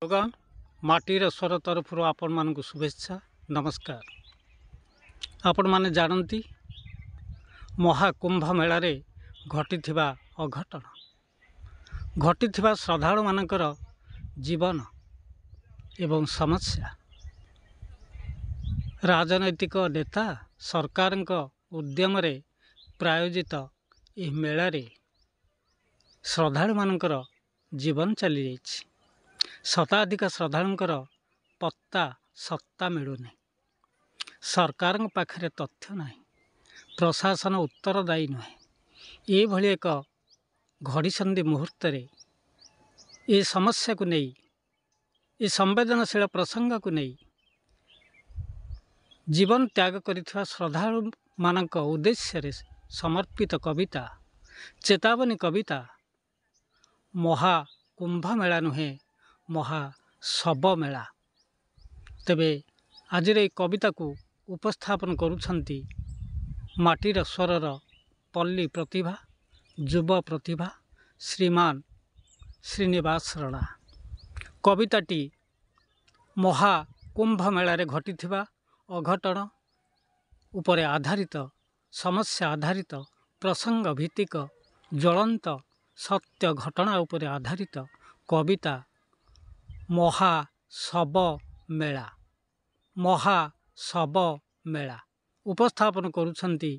भगवान माटीर स्वर तरफ आपण मानक शुभेच्छा नमस्कार। आपण माने जानती महाकुंभ मेला रे घटी अघटन घटी श्रद्धालु मानकर जीवन एवं समस्या राजनैतिक नेता सरकार उद्यम रे प्रायोजित यह मेला रे श्रद्धालु मानकर जीवन चली जाइछि। शताधिक श्रद्धालुंकर पत्ता सत्ता मिलूनी, सरकार पाखरे तथ्य नहीं, प्रशासन उत्तरदायी नुहे। ये भली एक घड़ीसंधि मुहूर्त ये समस्या को नहीं, ये संवेदनशील प्रसंग को नहीं जीवन त्याग करिथिबा श्रद्धालु मानक उद्देश्य रे समर्पित कविता चेतावनी कविता महाकुंभ मेला नुहे महाशब मेला। तेबे आज कविता को उपस्थापन करुछंती माटीर स्वरर पल्ली प्रतिभा युवा प्रतिभा श्रीमान श्रीनिवास राणा। कविताटी महाकुंभ मेला रे घटिथिबा अघटन उपरे आधारित समस्या आधारित प्रसंग भित्तिक ज्वलंत सत्य घटना उपरे आधारित कविता महाशब मेला। महाशब मेला उपस्थापन करुछंती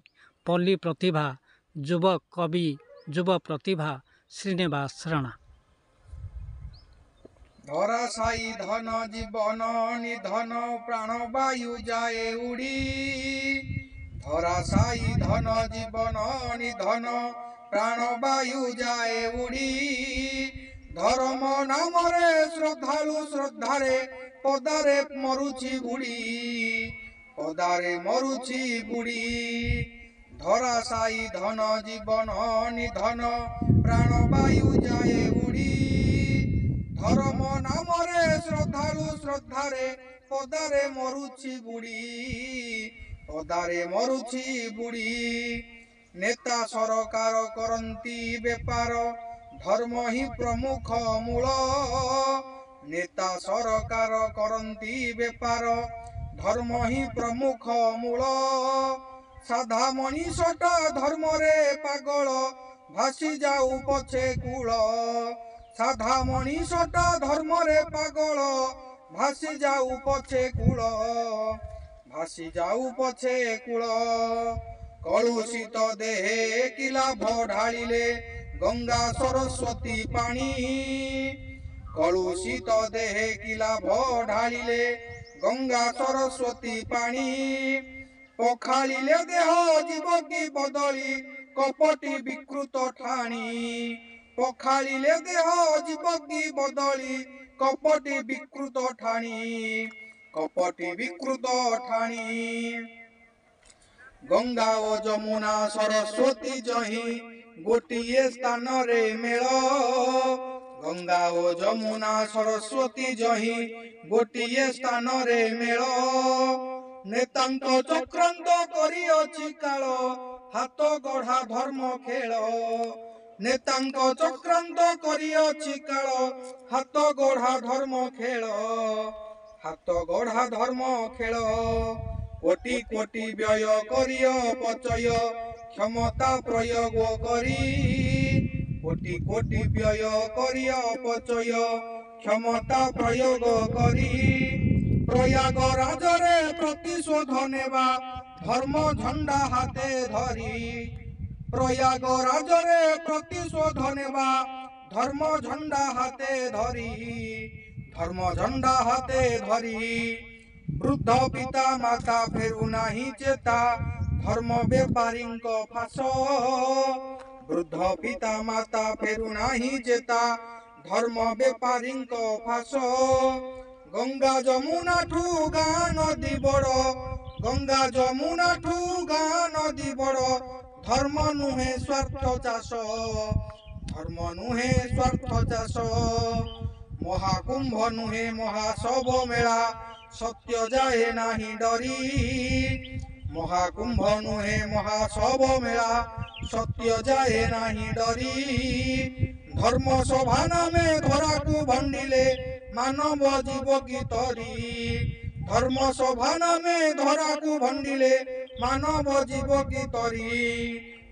पल्ली प्रतिभा युवा कवि युवा प्रतिभा श्रीनिवास राणा। धराशायी धन जीवन निधन प्राण वायु जाए उड़ी। धराशायी धन जीवन निधन प्राण वायु जाए उड़ी। धर्म नामरे श्रद्धालु श्रद्धारे पदारे मरुची बुड़ी पदारे मरुची बुड़ी। धराशायी धन जीवन निधन प्राण वायु जाए उड़ी। धर्म नामरे श्रद्धालु श्रद्धारे पदारे मरुची बुड़ी पदारे मरुची बुड़ी। नेता सरकार करंती बेपार धर्म ही प्रमुख मूल। नेता सरकार करंती बेपार धर्म ही प्रमुख मूल। साधा मनीषटा धर्म रे पागल भासी जाऊ पछे कूल। साधा मनीषटा धर्म रे पागल भासी जाऊ पछे कूल भासी जाऊ पछे कूल। कलुषित देहे किला ढालिले गंगा सरस्वती पानी। कलुषित देहे किला ढालिले गंगा सरस्वती पानी। पखालिले देह जीवकी बदली कपटी विकृत ठाणी। पखालिले देह जीवकी बदली कपटी विकृत ठाणी कपटी विकृत ठाणी। गंगा ओ जमुना सरस्वती जही गोटिए स्थान रे मेल। गंगा ओ जमुना सरस्वती जही गोटिए स्थान रे मेल। नेतांक चक्रांत करिअछि काल हाथ गढ़ा धर्म खेल। नेतांक चक्रांत करिअछि काल हाथ गढ़ा धर्म खेल हाथ गढ़ा धर्म खेल। कोटि कोटि व्यय करिय पचय क्षमता प्रयोग करी। कोटि कोटि व्यय करिय पचय क्षमता प्रयोग करी। प्रयाग राजरे प्रतिशोध नेबा धर्म झंडा हाथे धरी। प्रयाग राजरे प्रतिशोध नेबा धर्म झंडा हाथे धरी धर्म झंडा हाथे धरी। वृद्ध पिता माता फेरु नाही चेता धर्म बेपारी फास। वृद्ध पिता माता फेरु नाही चेता धर्म बेपारी फास। गंगा जमुना ठू गाँ नदी बड़ गंगा जमुना ठू गाँ नदी बड़ धर्म नुहे स्वार्थ चाष धर्म नुहे स्वार्थ चाष। महाकुंभ नुहे महाशब मेला सत्य जाए नाही डरी। महाकुंभ नुहे महाशब मेला सत्य जाए नाही डरी। धर्म सभा नामे धरा को भंडिले ମାନବ ଜୀବ କି ତରି ଧର୍ମ ସଭା ନାମେ ଧରାକୁ ଭଣ୍ଡିଲେ ମାନବ ଜୀବ କି ତରି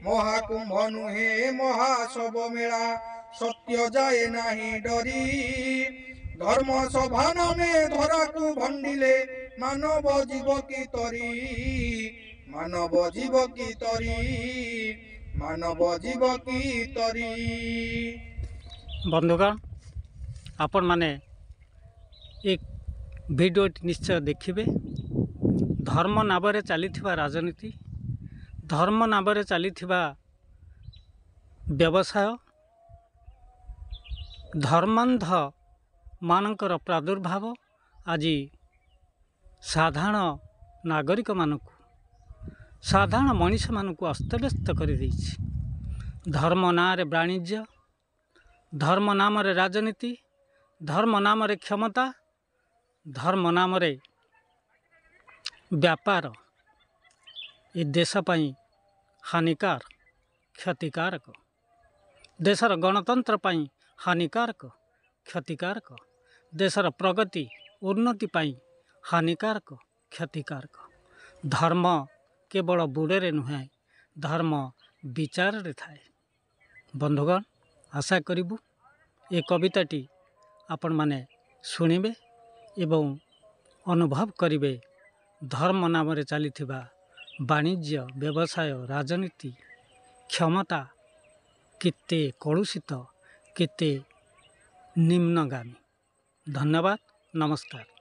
ମହାକୁମ୍ଭ ନୁହେଁ ମହାସବ ମେଳା ସତ୍ୟ ଯାଏ ନାହିଁ ଡରି ଧର୍ମ ସଭା ନାମେ ଧରାକୁ ଭଣ୍ଡିଲେ ମାନବ ଜୀବ କି ତରି ମାନବ ଜୀବ କି ତରି ମାନବ ଜୀବ କି ତରି। ବନ୍ଧୁଗଣ ଆପଣ ମାନେ ଏ ଭିଡ଼ିଓଟି ନିଶ୍ଚୟ ଦେଖିବେ। ଧର୍ମ ନାମରେ ଚାଲିଥିବା ରାଜନୀତି, ଧର୍ମ ନାମରେ ଚାଲିଥିବା ବ୍ୟବସାୟ, ଧର୍ମାନ୍ଧ ମାନଙ୍କର ପ୍ରାଦୁର୍ଭାବ ଆଜି ସାଧାରଣ ନାଗରିକମାନଙ୍କୁ, ସାଧାରଣ ମଣିଷମାନଙ୍କୁ ଅସ୍ତବ୍ୟସ୍ତ କରିଦେଇଛି। ଧର୍ମ ନାଁରେ ବାଣିଜ୍ୟ, ଧର୍ମ ନାମରେ ରାଜନୀତି, ଧର୍ମ ନାମରେ କ୍ଷମତା, ଧର୍ମ ନାମରେ ବ୍ୟାପାର ଏ ଦେଶ ପାଇଁ ହାନିକାର, କ୍ଷତିକାରକ। ଦେଶର ଗଣତନ୍ତ୍ର ପାଇଁ ହାନିକାରକ, କ୍ଷତିକାରକ। ଦେଶର ପ୍ରଗତି ଉନ୍ନତି ପାଇଁ ହାନିକାରକ, କ୍ଷତିକାରକ। ଧର୍ମ କେବଳ ବୁଡ଼ରେ ନୁହେଁ, ଧର୍ମ ବିଚାରରେ ଥାଏ। ବନ୍ଧୁଗଣ ଆଶା କରିବୁ ଏ କବିତାଟି ଆପଣମାନେ ଶୁଣିବେ ଏବଂ ଅନୁଭବ କରିବେ। ଧର୍ମ ନାମରେ ଚାଲିଥିବା ବାଣିଜ୍ୟ, ବ୍ୟବସାୟ, ରାଜନୀତି, କ୍ଷମତା କେତେ କଳୁଷିତ, କେତେ ନିମ୍ନଗାମୀ। ଧନ୍ୟବାଦ, ନମସ୍କାର।